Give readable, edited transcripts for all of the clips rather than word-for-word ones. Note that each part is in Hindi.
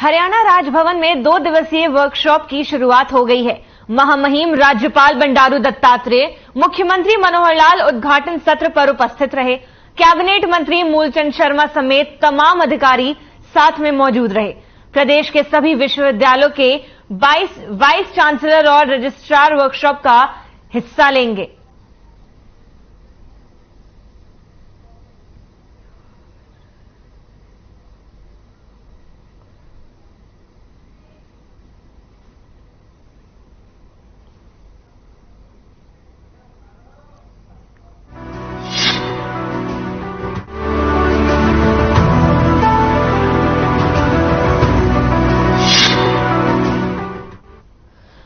हरियाणा राजभवन में 2 दिवसीय वर्कशॉप की शुरुआत हो गई है। महामहिम राज्यपाल बंडारू दत्तात्रेय, मुख्यमंत्री मनोहर लाल उद्घाटन सत्र पर उपस्थित रहे। कैबिनेट मंत्री मूलचंद शर्मा समेत तमाम अधिकारी साथ में मौजूद रहे। प्रदेश के सभी विश्वविद्यालयों के 22 वाइस चांसलर और रजिस्ट्रार वर्कशॉप का हिस्सा लेंगे।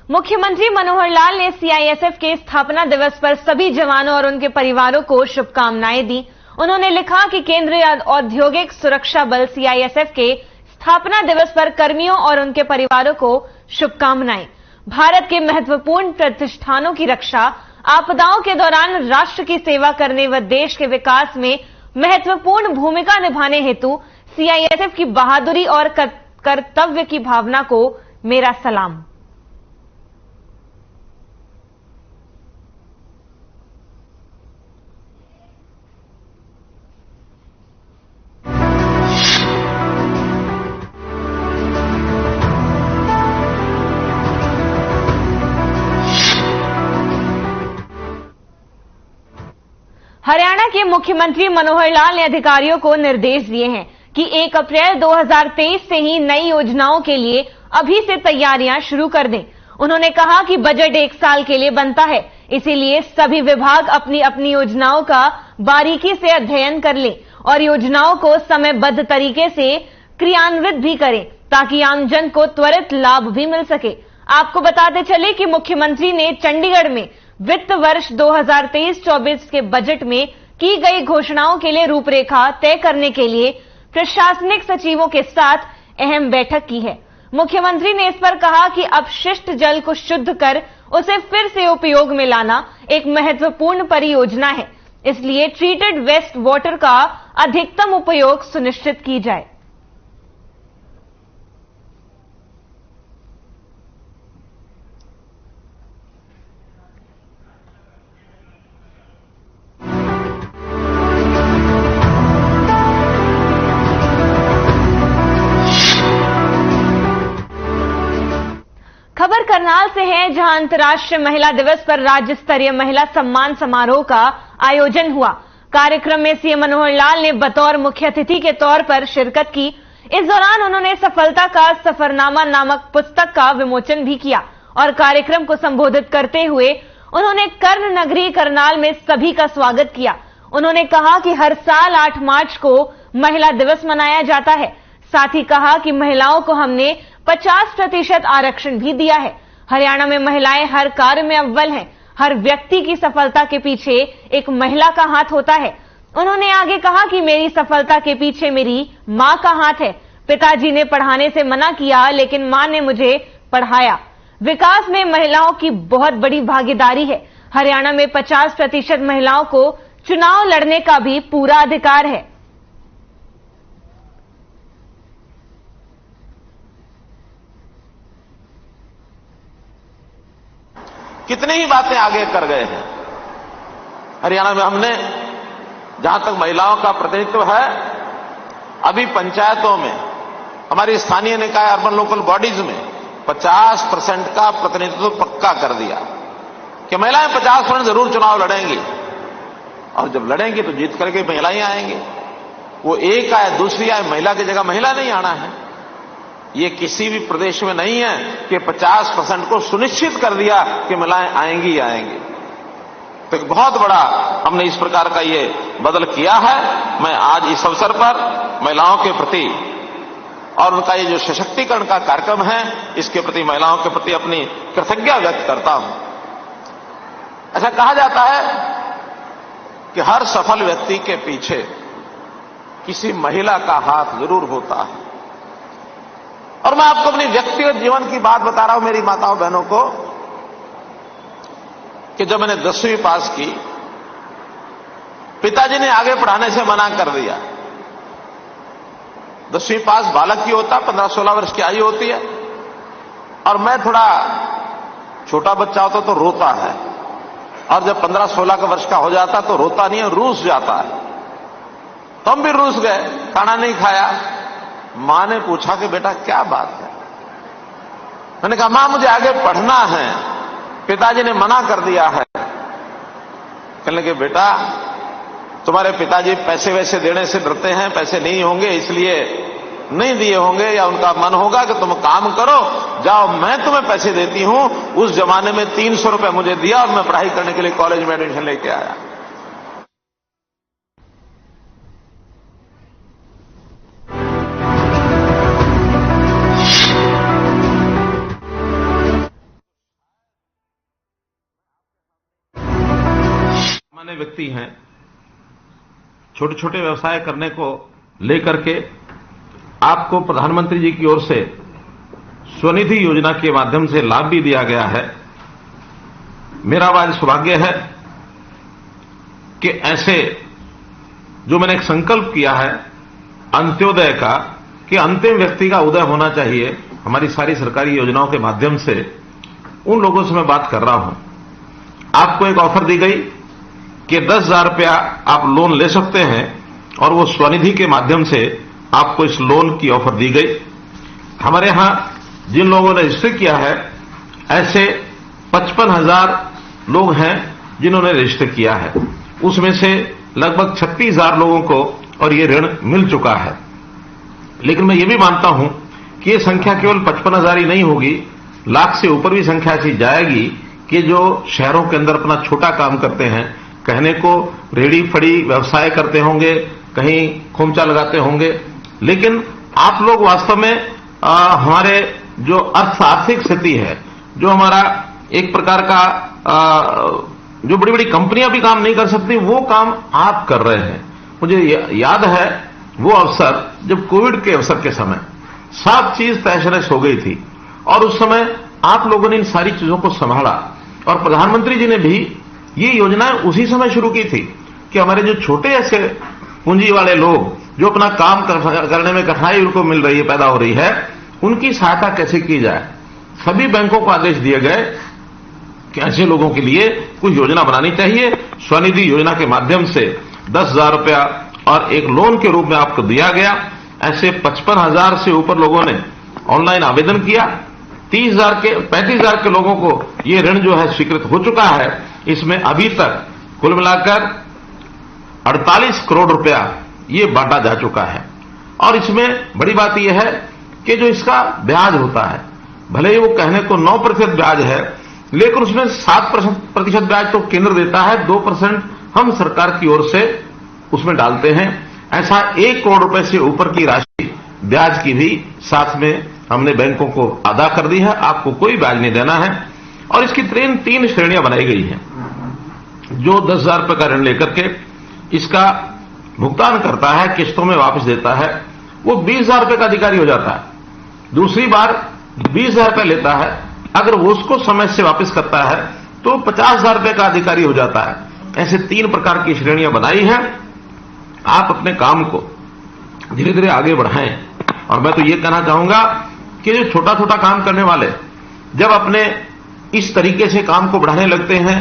मुख्यमंत्री मनोहर लाल ने सीआईएसएफ के स्थापना दिवस पर सभी जवानों और उनके परिवारों को शुभकामनाएं दी। उन्होंने लिखा कि केंद्रीय औद्योगिक सुरक्षा बल सीआईएसएफ के स्थापना दिवस पर कर्मियों और उनके परिवारों को शुभकामनाएं। भारत के महत्वपूर्ण प्रतिष्ठानों की रक्षा, आपदाओं के दौरान राष्ट्र की सेवा करने व देश के विकास में महत्वपूर्ण भूमिका निभाने हेतु सीआईएसएफ की बहादुरी और कर्तव्य की भावना को मेरा सलाम। हरियाणा के मुख्यमंत्री मनोहर लाल ने अधिकारियों को निर्देश दिए हैं कि 1 अप्रैल 2023 से ही नई योजनाओं के लिए अभी से तैयारियां शुरू कर दें। उन्होंने कहा कि बजट 1 साल के लिए बनता है, इसीलिए सभी विभाग अपनी अपनी योजनाओं का बारीकी से अध्ययन कर लें और योजनाओं को समयबद्ध तरीके से क्रियान्वित भी करें ताकि आमजन को त्वरित लाभ भी मिल सके। आपको बताते चले कि मुख्यमंत्री ने चंडीगढ़ में वित्त वर्ष 2023-24 के बजट में की गई घोषणाओं के लिए रूपरेखा तय करने के लिए प्रशासनिक सचिवों के साथ अहम बैठक की है। मुख्यमंत्री ने इस पर कहा कि अपशिष्ट जल को शुद्ध कर उसे फिर से उपयोग में लाना एक महत्वपूर्ण परियोजना है, इसलिए ट्रीटेड वेस्ट वाटर का अधिकतम उपयोग सुनिश्चित की जाए। खबर करनाल से है, जहां अंतर्राष्ट्रीय महिला दिवस पर राज्य स्तरीय महिला सम्मान समारोह का आयोजन हुआ। कार्यक्रम में सीएम मनोहर लाल ने बतौर मुख्य अतिथि के तौर पर शिरकत की। इस दौरान उन्होंने सफलता का सफरनामा नामक पुस्तक का विमोचन भी किया और कार्यक्रम को संबोधित करते हुए उन्होंने कर्ण नगरी करनाल में सभी का स्वागत किया। उन्होंने कहा कि हर साल 8 मार्च को महिला दिवस मनाया जाता है। साथ ही कहा कि महिलाओं को हमने 50% आरक्षण भी दिया है। हरियाणा में महिलाएं हर कार्य में अव्वल हैं। हर व्यक्ति की सफलता के पीछे एक महिला का हाथ होता है। उन्होंने आगे कहा कि मेरी सफलता के पीछे मेरी मां का हाथ है। पिताजी ने पढ़ाने से मना किया, लेकिन मां ने मुझे पढ़ाया। विकास में महिलाओं की बहुत बड़ी भागीदारी है। हरियाणा में 50% महिलाओं को चुनाव लड़ने का भी पूरा अधिकार है। कितनी ही बातें आगे कर गए हैं। हरियाणा में हमने जहां तक महिलाओं का प्रतिनिधित्व है, अभी पंचायतों में, हमारी स्थानीय निकाय अर्बन लोकल बॉडीज में 50% का प्रतिनिधित्व पक्का कर दिया कि महिलाएं 50% जरूर चुनाव लड़ेंगी और जब लड़ेंगी तो जीत करके महिलाएं आएंगी। वो एक आए दूसरी आए, महिला की जगह महिला नहीं आना है। ये किसी भी प्रदेश में नहीं है कि 50% को सुनिश्चित कर दिया कि महिलाएं आएंगी ही आएंगी। तो एक बहुत बड़ा हमने इस प्रकार का ये बदल किया है। मैं आज इस अवसर पर महिलाओं के प्रति और उनका ये जो सशक्तिकरण का कार्यक्रम है, इसके प्रति महिलाओं के प्रति अपनी कृतज्ञता व्यक्त करता हूं। ऐसा कहा जाता है कि हर सफल व्यक्ति के पीछे किसी महिला का हाथ जरूर होता है। और मैं आपको अपनी व्यक्तिगत जीवन की बात बता रहा हूं मेरी माताओं बहनों को, कि जब मैंने 10वीं पास की, पिताजी ने आगे पढ़ाने से मना कर दिया। 10वीं पास बालक ही होता, 15-16 वर्ष की आयु होती है। और मैं थोड़ा छोटा बच्चा होता तो रोता है, और जब 15-16 वर्ष का हो जाता तो रोता नहीं है, रूस जाता है। तो हम भी रूस गए, खाना नहीं खाया। मां ने पूछा कि बेटा क्या बात है? मैंने कहा मां मुझे आगे पढ़ना है, पिताजी ने मना कर दिया है। कहने लगे बेटा तुम्हारे पिताजी पैसे वैसे देने से डरते हैं, पैसे नहीं होंगे इसलिए नहीं दिए होंगे, या उनका मन होगा कि तुम काम करो, जाओ मैं तुम्हें पैसे देती हूं। उस जमाने में 300 रुपए मुझे दिया और मैं पढ़ाई करने के लिए कॉलेज में एडमिशन लेके आया। सामान्य व्यक्ति हैं, छोटे छोटे व्यवसाय करने को लेकर के आपको प्रधानमंत्री जी की ओर से स्वनिधि योजना के माध्यम से लाभ भी दिया गया है। मेरा आज सौभाग्य है कि ऐसे जो मैंने एक संकल्प किया है अंत्योदय का, कि अंतिम व्यक्ति का उदय होना चाहिए हमारी सारी सरकारी योजनाओं के माध्यम से, उन लोगों से मैं बात कर रहा हूं। आपको एक ऑफर दी गई कि 10,000 रुपया आप लोन ले सकते हैं, और वो स्वनिधि के माध्यम से आपको इस लोन की ऑफर दी गई। हमारे यहां जिन लोगों ने रजिस्टर किया है, ऐसे 55,000 लोग हैं जिन्होंने रजिस्टर किया है। उसमें से लगभग 36,000 लोगों को और ये ऋण मिल चुका है। लेकिन मैं ये भी मानता हूं कि ये संख्या केवल 55,000 ही नहीं होगी, लाख से ऊपर भी संख्या ऐसी जाएगी कि जो शहरों के अंदर अपना छोटा काम करते हैं, कहने को रेडी फड़ी व्यवसाय करते होंगे, कहीं खोमचा लगाते होंगे, लेकिन आप लोग वास्तव में हमारे जो आर्थिक स्थिति है, जो हमारा एक प्रकार का जो बड़ी बड़ी कंपनियां भी काम नहीं कर सकती, वो काम आप कर रहे हैं। मुझे याद है वो अवसर जब कोविड के अवसर के समय सब चीज तहस-नहस हो गई थी, और उस समय आप लोगों ने इन सारी चीजों को संभाला, और प्रधानमंत्री जी ने भी ये योजना उसी समय शुरू की थी कि हमारे जो छोटे ऐसे पूंजी वाले लोग जो अपना काम करने में कठिनाई उनको मिल रही है, पैदा हो रही है, उनकी सहायता कैसे की जाए। सभी बैंकों को आदेश दिए गए कि ऐसे लोगों के लिए कुछ योजना बनानी चाहिए। स्वनिधि योजना के माध्यम से 10,000 रुपया और एक लोन के रूप में आपको दिया गया। ऐसे 55,000 से ऊपर लोगों ने ऑनलाइन आवेदन किया। 35,000 के लोगों को ये ऋण जो है स्वीकृत हो चुका है। इसमें अभी तक कुल मिलाकर 48 करोड़ रुपया ये बांटा जा चुका है। और इसमें बड़ी बात यह है कि जो इसका ब्याज होता है, भले ही वो कहने को 9% ब्याज है, लेकिन उसमें 7% ब्याज तो केंद्र देता है, 2% हम सरकार की ओर से उसमें डालते हैं। ऐसा 1 करोड़ रुपए से ऊपर की राशि ब्याज की भी साथ में हमने बैंकों को अदा कर दी है। आपको कोई ब्याज नहीं देना है। और इसकी 3 श्रेणियां बनाई गई हैं। जो 10,000 रुपए का ऋण लेकर के इसका भुगतान करता है, किस्तों में वापस देता है, वो 20,000 रुपए का अधिकारी हो जाता है। दूसरी बार 20,000 रुपए लेता है, अगर वो उसको समय से वापस करता है तो 50,000 रुपए का अधिकारी हो जाता है। ऐसे 3 प्रकार की श्रेणियां बनाई हैं। आप अपने काम को धीरे धीरे आगे बढ़ाएं। और मैं तो ये कहना चाहूंगा कि जो छोटा छोटा काम करने वाले जब अपने इस तरीके से काम को बढ़ाने लगते हैं,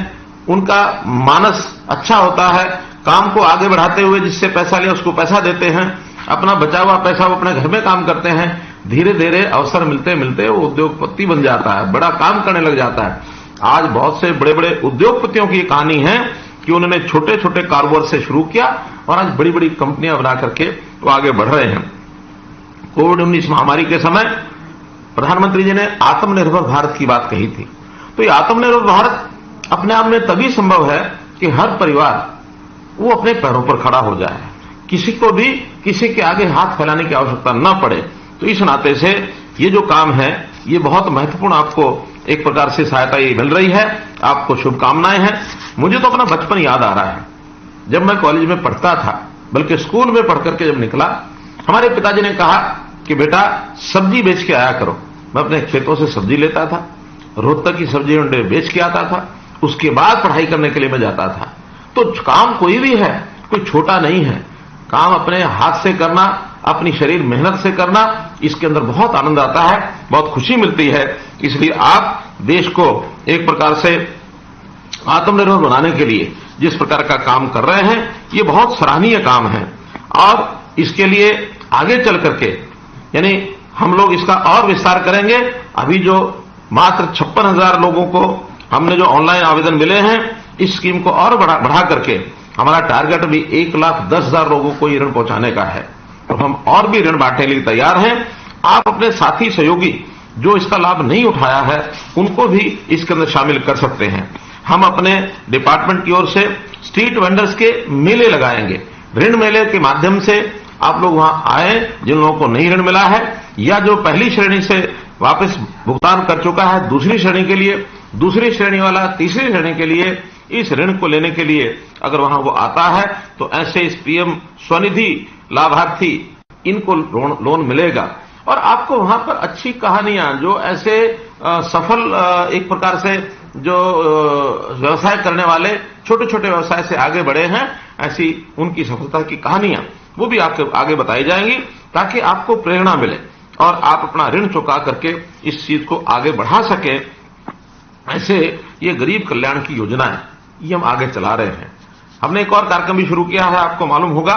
उनका मानस अच्छा होता है। काम को आगे बढ़ाते हुए जिससे पैसा लिया उसको पैसा देते हैं, अपना बचा हुआ पैसा वो अपने घर में काम करते हैं। धीरे धीरे अवसर मिलते मिलते वो उद्योगपति बन जाता है, बड़ा काम करने लग जाता है। आज बहुत से बड़े बड़े उद्योगपतियों की कहानी है कि उन्होंने छोटे छोटे कारोबार से शुरू किया और आज बड़ी बड़ी कंपनियां बना करके वो आगे बढ़ रहे हैं। कोविड-19 महामारी के समय प्रधानमंत्री जी ने आत्मनिर्भर भारत की बात कही थी। तो ये आत्मनिर्भर भारत अपने आप में तभी संभव है कि हर परिवार वो अपने पैरों पर खड़ा हो जाए, किसी को भी किसी के आगे हाथ फैलाने की आवश्यकता न पड़े। तो इस नाते से ये जो काम है ये बहुत महत्वपूर्ण, आपको एक प्रकार से सहायता ये मिल रही है। आपको शुभकामनाएं हैं। मुझे तो अपना बचपन याद आ रहा है, जब मैं कॉलेज में पढ़ता था, बल्कि स्कूल में पढ़ करके जब निकला, हमारे पिताजी ने कहा कि बेटा सब्जी बेच के आया करो। मैं अपने खेतों से सब्जी लेता था, रोहतक की सब्जी मंडी बेच के आता था, उसके बाद पढ़ाई करने के लिए मैं जाता था। तो काम कोई भी है, कोई छोटा नहीं है। काम अपने हाथ से करना, अपनी शरीर मेहनत से करना, इसके अंदर बहुत आनंद आता है, बहुत खुशी मिलती है। इसलिए आप देश को एक प्रकार से आत्मनिर्भर बनाने के लिए जिस प्रकार का काम कर रहे हैं, ये बहुत सराहनीय काम है। और इसके लिए आगे चल करके यानी हम लोग इसका और विस्तार करेंगे। अभी जो मात्र 56,000 लोगों को हमने जो ऑनलाइन आवेदन मिले हैं, इस स्कीम को और बढ़ा करके हमारा टारगेट भी 1,10,000 लोगों को ये ऋण पहुंचाने का है। तो हम और भी ऋण बांटने के लिए तैयार हैं। आप अपने साथी सहयोगी जो इसका लाभ नहीं उठाया है, उनको भी इसके अंदर शामिल कर सकते हैं। हम अपने डिपार्टमेंट की ओर से स्ट्रीट वेंडर्स के मेले लगाएंगे। ऋण मेले के माध्यम से आप लोग वहां आए, जिन लोगों को नहीं ऋण मिला है या जो पहली श्रेणी से वापस भुगतान कर चुका है दूसरी श्रेणी के लिए, दूसरी श्रेणी वाला तीसरी श्रेणी के लिए, इस ऋण को लेने के लिए अगर वहां वो आता है तो ऐसे इस पीएम स्वनिधि लाभार्थी इनको लोन मिलेगा। और आपको वहां पर अच्छी कहानियां, जो ऐसे सफल एक प्रकार से जो व्यवसाय करने वाले छोटे छोटे व्यवसाय से आगे बढ़े हैं, ऐसी उनकी सफलता की कहानियां वो भी आपके आगे बताई जाएंगी, ताकि आपको प्रेरणा मिले और आप अपना ऋण चुका करके इस चीज को आगे बढ़ा सके। ऐसे ये गरीब कल्याण की योजनाएं ये हम आगे चला रहे हैं। हमने एक और कार्यक्रम भी शुरू किया है, आपको मालूम होगा,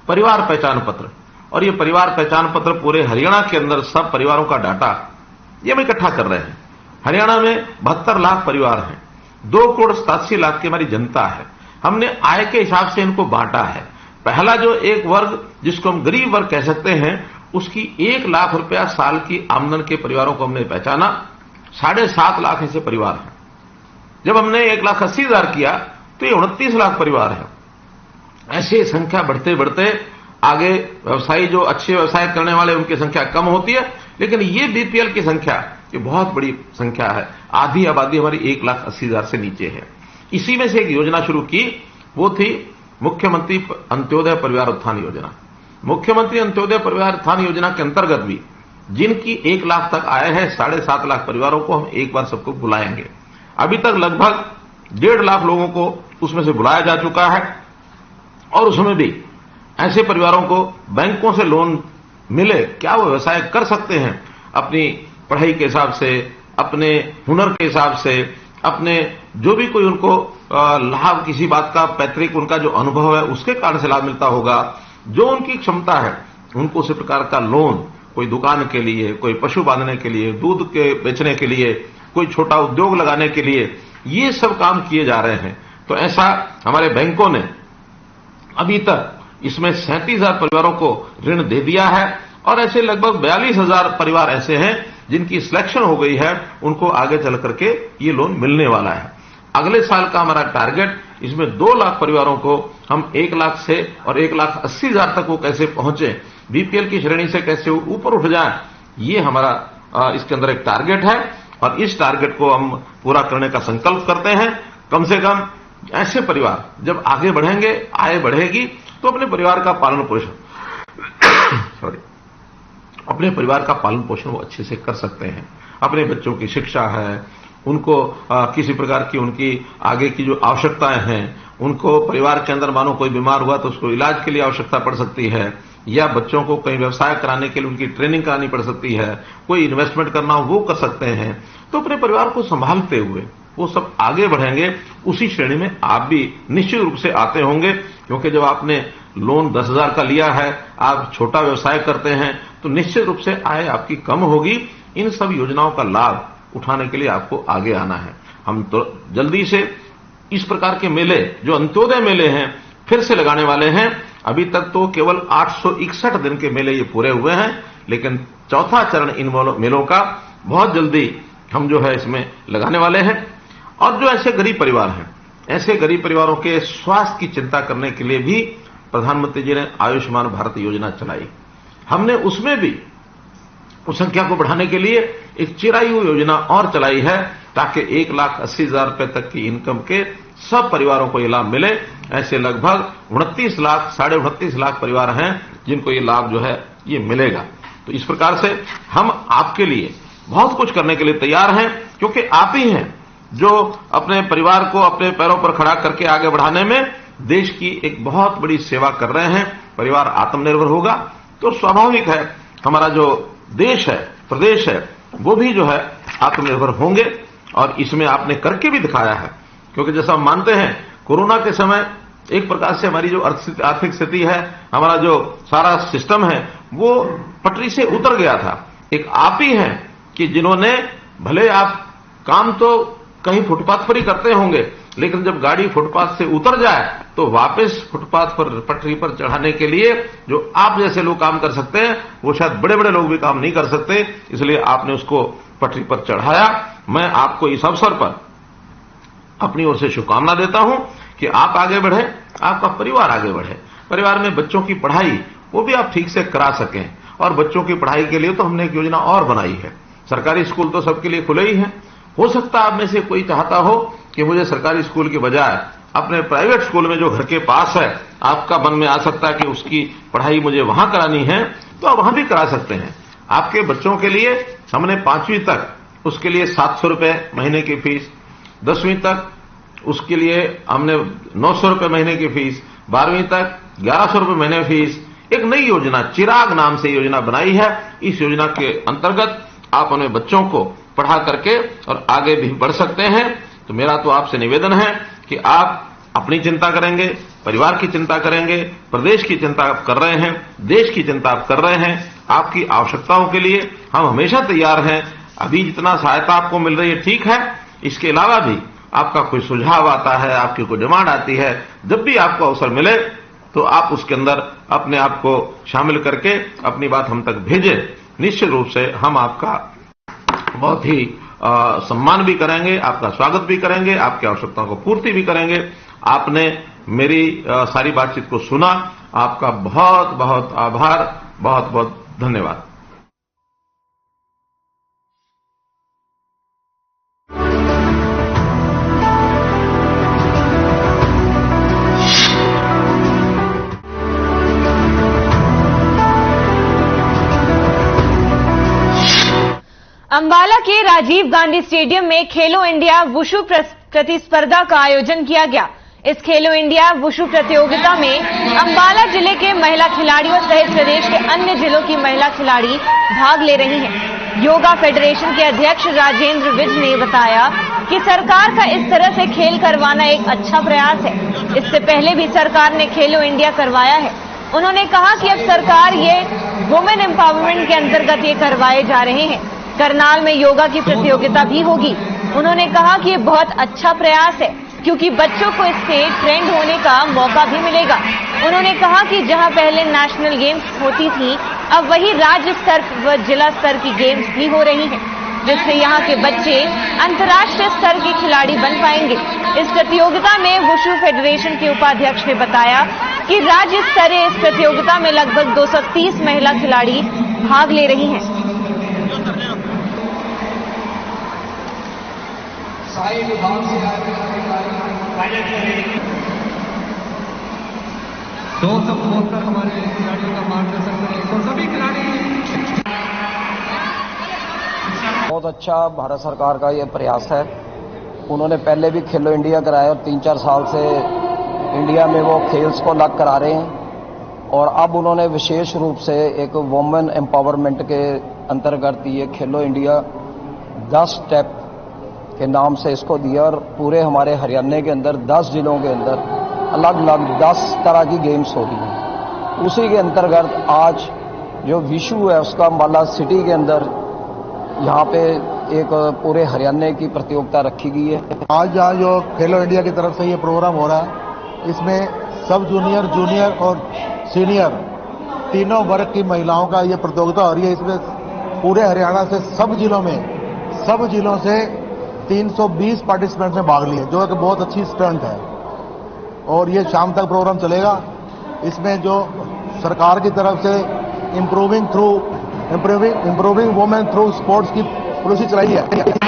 परिवार पहचान पत्र। और ये परिवार पहचान पत्र पूरे हरियाणा के अंदर सब परिवारों का डाटा ये हम इकट्ठा कर रहे हैं। हरियाणा में 72 लाख परिवार हैं, 2,87,00,000 की हमारी जनता है। हमने आय के हिसाब से इनको बांटा है। पहला जो एक वर्ग जिसको हम गरीब वर्ग कह सकते हैं, उसकी 1 लाख रुपया साल की आमदन के परिवारों को हमने पहचाना। 7.5 लाख ऐसे परिवार हैं। जब हमने 1,80,000 किया तो ये 29 लाख परिवार है। ऐसे संख्या बढ़ते बढ़ते आगे व्यवसायी जो अच्छे व्यवसाय करने वाले उनकी संख्या कम होती है, लेकिन ये बीपीएल की संख्या ये बहुत बड़ी संख्या है। आधी आबादी हमारी 1,80,000 से नीचे है। इसी में से एक योजना शुरू की, वो थी मुख्यमंत्री अंत्योदय परिवार उत्थान योजना। मुख्यमंत्री अंत्योदय परिवार उत्थान योजना के अंतर्गत भी जिनकी 1 लाख तक आय है, 7.5 लाख परिवारों को हम एक बार सबको बुलाएंगे। अभी तक लगभग 1.5 लाख लोगों को उसमें से बुलाया जा चुका है। और उसमें भी ऐसे परिवारों को बैंकों से लोन मिले, क्या वो व्यवसाय कर सकते हैं अपनी पढ़ाई के हिसाब से, अपने हुनर के हिसाब से, अपने जो भी कोई उनको लाभ, किसी बात का पैतृक उनका जो अनुभव है उसके कारण से लाभ मिलता होगा। जो उनकी क्षमता है उनको उसी प्रकार का लोन, कोई दुकान के लिए, कोई पशु बांधने के लिए, दूध के बेचने के लिए, कोई छोटा उद्योग लगाने के लिए, ये सब काम किए जा रहे हैं। तो ऐसा हमारे बैंकों ने अभी तक इसमें 37,000 परिवारों को ऋण दे दिया है। और ऐसे लगभग 42,000 परिवार ऐसे हैं जिनकी सिलेक्शन हो गई है, उनको आगे चल करके ये लोन मिलने वाला है। अगले साल का हमारा टारगेट, इसमें 2 लाख परिवारों को हम 1 लाख से और 1,80,000 तक वो कैसे पहुंचे, बीपीएल की श्रेणी से कैसे ऊपर उठ जाए, ये हमारा इसके अंदर एक टारगेट है। और इस टारगेट को हम पूरा करने का संकल्प करते हैं। कम से कम ऐसे परिवार जब आगे बढ़ेंगे, आय बढ़ेगी, तो अपने परिवार का पालन पोषण अपने परिवार का पालन पोषण वो अच्छे से कर सकते हैं। अपने बच्चों की शिक्षा है, उनको किसी प्रकार की उनकी आगे की जो आवश्यकताएं हैं, उनको परिवार के अंदर मानो कोई बीमार हुआ तो उसको इलाज के लिए आवश्यकता पड़ सकती है, या बच्चों को कहीं व्यवसाय कराने के लिए उनकी ट्रेनिंग करानी पड़ सकती है, कोई इन्वेस्टमेंट करना हो वो कर सकते हैं। तो अपने परिवार को संभालते हुए वो सब आगे बढ़ेंगे। उसी श्रेणी में आप भी निश्चित रूप से आते होंगे, क्योंकि जब आपने लोन 10,000 का लिया है, आप छोटा व्यवसाय करते हैं, तो निश्चित रूप से आय आपकी कम होगी। इन सब योजनाओं का लाभ उठाने के लिए आपको आगे आना है। हम तो जल्दी से इस प्रकार के मेले, जो अंत्योदय मेले हैं, फिर से लगाने वाले हैं। अभी तक तो केवल 861 दिन के मेले ये पूरे हुए हैं, लेकिन चौथा चरण इन मेलों का बहुत जल्दी हम जो है इसमें लगाने वाले हैं। और जो ऐसे गरीब परिवार हैं, ऐसे गरीब परिवारों के स्वास्थ्य की चिंता करने के लिए भी प्रधानमंत्री जी ने आयुष्मान भारत योजना चलाई। हमने उसमें भी उस संख्या को बढ़ाने के लिए एक चिरायु योजना और चलाई है, ताकि 1,80,000 रुपए तक की इनकम के सब परिवारों को ये लाभ मिले। ऐसे लगभग 29 लाख, 29.5 लाख परिवार हैं जिनको ये लाभ जो है ये मिलेगा। तो इस प्रकार से हम आपके लिए बहुत कुछ करने के लिए तैयार हैं, क्योंकि आप ही हैं जो अपने परिवार को अपने पैरों पर खड़ा करके आगे बढ़ाने में देश की एक बहुत बड़ी सेवा कर रहे हैं। परिवार आत्मनिर्भर होगा, तो स्वाभाविक है हमारा जो देश है, प्रदेश है, वो भी जो है आत्मनिर्भर होंगे। और इसमें आपने करके भी दिखाया है, क्योंकि जैसा हम मानते हैं कोरोना के समय एक प्रकार से हमारी जो आर्थिक स्थिति है, हमारा जो सारा सिस्टम है, वो पटरी से उतर गया था। एक आप ही हैं कि जिन्होंने, भले आप काम तो कहीं फुटपाथ पर ही करते होंगे, लेकिन जब गाड़ी फुटपाथ से उतर जाए तो वापस फुटपाथ पर, पटरी पर चढ़ाने के लिए जो आप जैसे लोग काम कर सकते हैं, वो शायद बड़े बड़े लोग भी काम नहीं कर सकते, इसलिए आपने उसको पटरी पर चढ़ाया। मैं आपको इस अवसर पर अपनी ओर से शुभकामना देता हूं कि आप आगे बढ़े, आपका परिवार आगे बढ़े, परिवार में बच्चों की पढ़ाई वो भी आप ठीक से करा सकें। और बच्चों की पढ़ाई के लिए तो हमने एक योजना और बनाई है। सरकारी स्कूल तो सबके लिए खुले ही हैं। हो सकता है आप में से कोई चाहता हो कि मुझे सरकारी स्कूल की बजाय अपने प्राइवेट स्कूल में जो घर के पास है, आपका मन में आ सकता है कि उसकी पढ़ाई मुझे वहां करानी है, तो आप वहां भी करा सकते हैं। आपके बच्चों के लिए हमने 5वीं तक उसके लिए 700 रुपए महीने की फीस, 10वीं तक उसके लिए हमने 900 रुपए महीने की फीस, 12वीं तक 1100 रुपए महीने फीस, एक नई योजना चिराग नाम से योजना बनाई है। इस योजना के अंतर्गत आप अपने बच्चों को पढ़ा करके और आगे भी बढ़ सकते हैं। तो मेरा तो आपसे निवेदन है कि आप अपनी चिंता करेंगे, परिवार की चिंता करेंगे, प्रदेश की चिंता आप कर रहे हैं, देश की चिंता आप कर रहे हैं। आपकी आवश्यकताओं के लिए हम हमेशा तैयार हैं। अभी जितना सहायता आपको मिल रही है ठीक है, इसके अलावा भी आपका कोई सुझाव आता है, आपकी कोई डिमांड आती है, जब भी आपको अवसर मिले तो आप उसके अंदर अपने आप को शामिल करके अपनी बात हम तक भेजें। निश्चित रूप से हम आपका बहुत ही सम्मान भी करेंगे, आपका स्वागत भी करेंगे, आपकी आवश्यकताओं को पूर्ति भी करेंगे। आपने मेरी सारी बातचीत को सुना, आपका बहुत बहुत आभार, बहुत बहुत धन्यवाद। अंबाला के राजीव गांधी स्टेडियम में खेलो इंडिया वुशु प्रतिस्पर्धा का आयोजन किया गया। इस खेलो इंडिया वुशु प्रतियोगिता में अंबाला जिले के महिला खिलाड़ियों सहित प्रदेश के अन्य जिलों की महिला खिलाड़ी भाग ले रही हैं। योगा फेडरेशन के अध्यक्ष राजेंद्र विज ने बताया कि सरकार का इस तरह से खेल करवाना एक अच्छा प्रयास है। इससे पहले भी सरकार ने खेलो इंडिया करवाया है। उन्होंने कहा कि अब सरकार ये वुमेन एम्पावरमेंट के अंतर्गत ये करवाए जा रहे हैं। करनाल में योगा की प्रतियोगिता भी होगी। उन्होंने कहा कि ये बहुत अच्छा प्रयास है, क्योंकि बच्चों को इससे ट्रेंड होने का मौका भी मिलेगा। उन्होंने कहा कि जहां पहले नेशनल गेम्स होती थी, अब वही राज्य स्तर व जिला स्तर की गेम्स भी हो रही हैं, जिससे यहां के बच्चे अंतर्राष्ट्रीय स्तर के खिलाड़ी बन पाएंगे। इस प्रतियोगिता में वुशु फेडरेशन के उपाध्यक्ष ने बताया कि राज्य स्तरीय इस प्रतियोगिता में लगभग 230 महिला खिलाड़ी भाग ले रही हैं। दो सब होकर हमारे खिलाड़ियों का मार्गदर्शन करें तो सभी खिलाड़ी। बहुत अच्छा भारत सरकार का ये प्रयास है। उन्होंने पहले भी खेलो इंडिया कराया और 3-4 साल से इंडिया में वो खेल्स को लग करा रहे हैं। और अब उन्होंने विशेष रूप से एक वुमेन एम्पावरमेंट के अंतर्गत ये खेलो इंडिया 10 स्टेप के नाम से इसको दिया और पूरे हमारे हरियाणा के अंदर 10 जिलों के अंदर अलग अलग 10 तरह की गेम्स हो रही हैं। उसी के अंतर्गत आज जो विशु है उसका अंबाला सिटी के अंदर यहाँ पे एक पूरे हरियाणा की प्रतियोगिता रखी गई है। आज यहाँ जो खेलो इंडिया की तरफ से ये प्रोग्राम हो रहा है, इसमें सब जूनियर, जूनियर और सीनियर तीनों वर्ग की महिलाओं का ये प्रतियोगिता हो रही है। इसमें पूरे हरियाणा से सब जिलों से 320 पार्टिसिपेंट्स ने भाग लिए, जो एक बहुत अच्छी स्टंट है। और ये शाम तक प्रोग्राम चलेगा। इसमें जो सरकार की तरफ से इम्प्रूविंग वुमेन थ्रू स्पोर्ट्स की पॉलिसी चलाई है।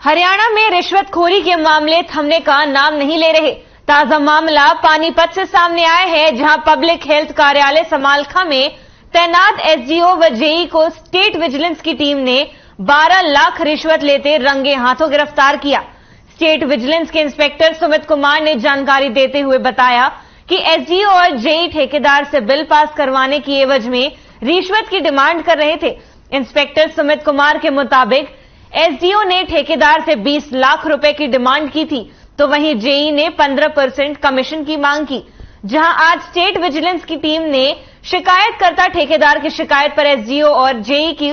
हरियाणा में रिश्वतखोरी के मामले थमने का नाम नहीं ले रहे। ताजा मामला पानीपत से सामने आया है, जहां पब्लिक हेल्थ कार्यालय समालखा में तैनात एसडीओ व जेई को स्टेट विजिलेंस की टीम ने 12 लाख रिश्वत लेते रंगे हाथों गिरफ्तार किया। स्टेट विजिलेंस के इंस्पेक्टर सुमित कुमार ने जानकारी देते हुए बताया कि एसडीओ और जेई ठेकेदार से बिल पास करवाने की एवज में रिश्वत की डिमांड कर रहे थे। इंस्पेक्टर सुमित कुमार के मुताबिक एसडीओ ने ठेकेदार से 20 लाख रुपए की डिमांड की थी, तो वहीं जेई ने 15% कमीशन की मांग की। जहां आज स्टेट विजिलेंस की टीम ने शिकायतकर्ता ठेकेदार की शिकायत पर एसडीओ और जेई की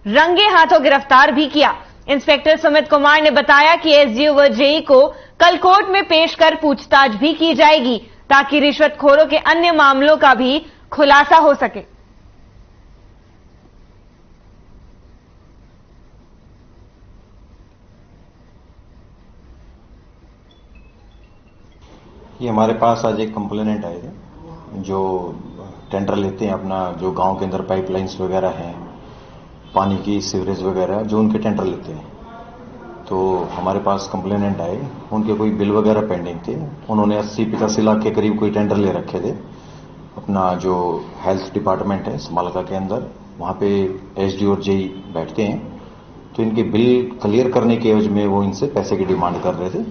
रंगे हाथों गिरफ्तार भी किया। इंस्पेक्टर सुमित कुमार ने बताया कि एसडीओ व जेई को कल कोर्ट में पेश कर पूछताछ भी की जाएगी, ताकि रिश्वतखोरों के अन्य मामलों का भी खुलासा हो सके। ये हमारे पास आज एक कंप्लेनेंट आए थे जो टेंडर लेते हैं अपना, जो गांव के अंदर पाइपलाइंस वगैरह हैं, पानी की सीवरेज वगैरह जो उनके टेंडर लेते हैं। तो हमारे पास कंप्लेनेंट आए, उनके कोई बिल वगैरह पेंडिंग थे। उन्होंने 80-85 लाख के करीब कोई टेंडर ले रखे थे। अपना जो हेल्थ डिपार्टमेंट है समालखा के अंदर, वहां पे एसडीओ और जेई बैठते हैं। तो इनके बिल क्लियर करने के एवज में वो इनसे पैसे की डिमांड कर रहे थे,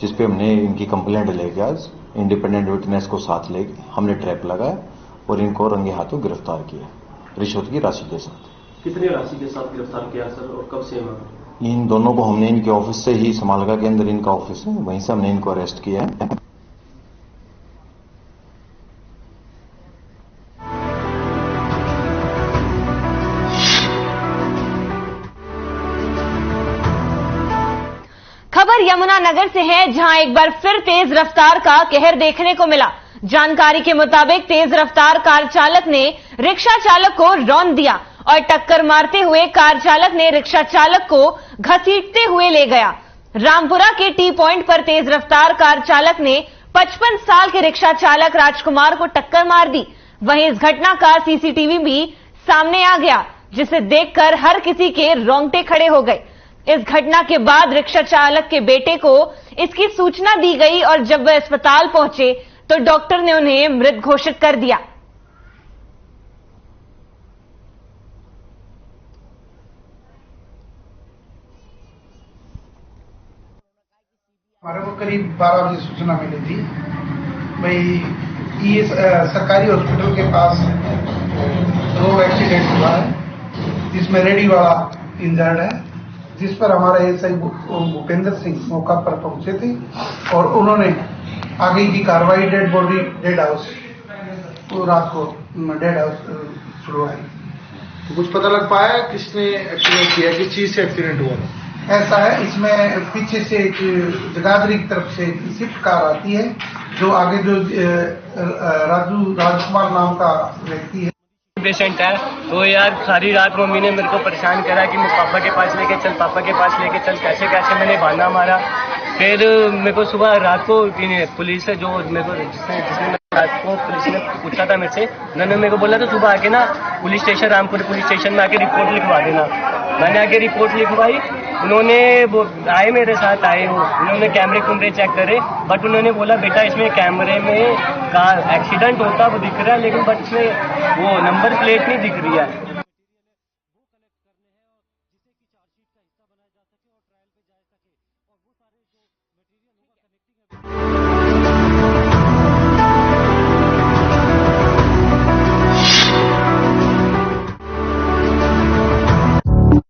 जिसपे हमने इनकी कंप्लेंट लेके आज इंडिपेंडेंट विटनेस को साथ लेके हमने ट्रैप लगाया और इनको रंगे हाथों गिरफ्तार किया रिश्वत की राशि के साथ। कितनी राशि के साथ गिरफ्तार किया सर, और कब से? इन दोनों को हमने इनके ऑफिस से ही, समालखा के अंदर इनका ऑफिस है, वहीं से हमने इनको अरेस्ट किया है। खबर यमुनानगर से है, जहां एक बार फिर तेज रफ्तार का कहर देखने को मिला। जानकारी के मुताबिक तेज रफ्तार कार चालक ने रिक्शा चालक को रौंद दिया और टक्कर मारते हुए कार चालक ने रिक्शा चालक को घसीटते हुए ले गया। रामपुरा के टी पॉइंट पर तेज रफ्तार कार चालक ने 55 साल के रिक्शा चालक राजकुमार को टक्कर मार दी। वहीं इस घटना का सीसीटीवी भी सामने आ गया, जिसे देखकर हर किसी के रोंगटे खड़े हो गए। इस घटना के बाद रिक्शा चालक के बेटे को इसकी सूचना दी गई और जब वह अस्पताल पहुंचे तो डॉक्टर ने उन्हें मृत घोषित कर दिया। हमारे को करीब 12 बजे सूचना मिली थी, भाई ये सरकारी हॉस्पिटल के पास रोड एक्सीडेंट हुआ है, जिसमें रेडी वाला इंजर्ड है, जिस पर हमारे एसआई भूपेंद्र सिंह मौका पर पहुंचे थे और उन्होंने आगे की कार्रवाई डेड बॉडी डेड हाउस रात को डेड हाउस छुड़वाई। तो कुछ पता लग पाया किसने एक्सीडेंट किया, किस चीज से एक्सीडेंट हुआ? ऐसा है, इसमें पीछे से एक जगाधरी की तरफ से स्विफ्ट कार आती है, जो आगे जो राजकुमार नाम का व्यक्ति है पेशेंट है। तो यार सारी रात मम्मी ने मेरे को परेशान करा कि मैं पापा के पास लेके चल, पापा के पास लेके चल, कैसे कैसे मैंने बहाना मारा। फिर मेरे को सुबह रात को पुलिस से जो मेरे को जिसने रात को पुलिस ने पूछा था मेरे से, उन्होंने मेरे को बोला था सुबह आके ना police station, Rampur police station में आके रिपोर्ट लिखवा देना। मैंने आके रिपोर्ट लिखवाई, उन्होंने आए मेरे साथ आए हो, उन्होंने कैमरे चेक करे, बट उन्होंने बोला बेटा इसमें कैमरे में कार एक्सीडेंट होता वो दिख रहा है, लेकिन बट इसमें वो नंबर प्लेट नहीं दिख रही है।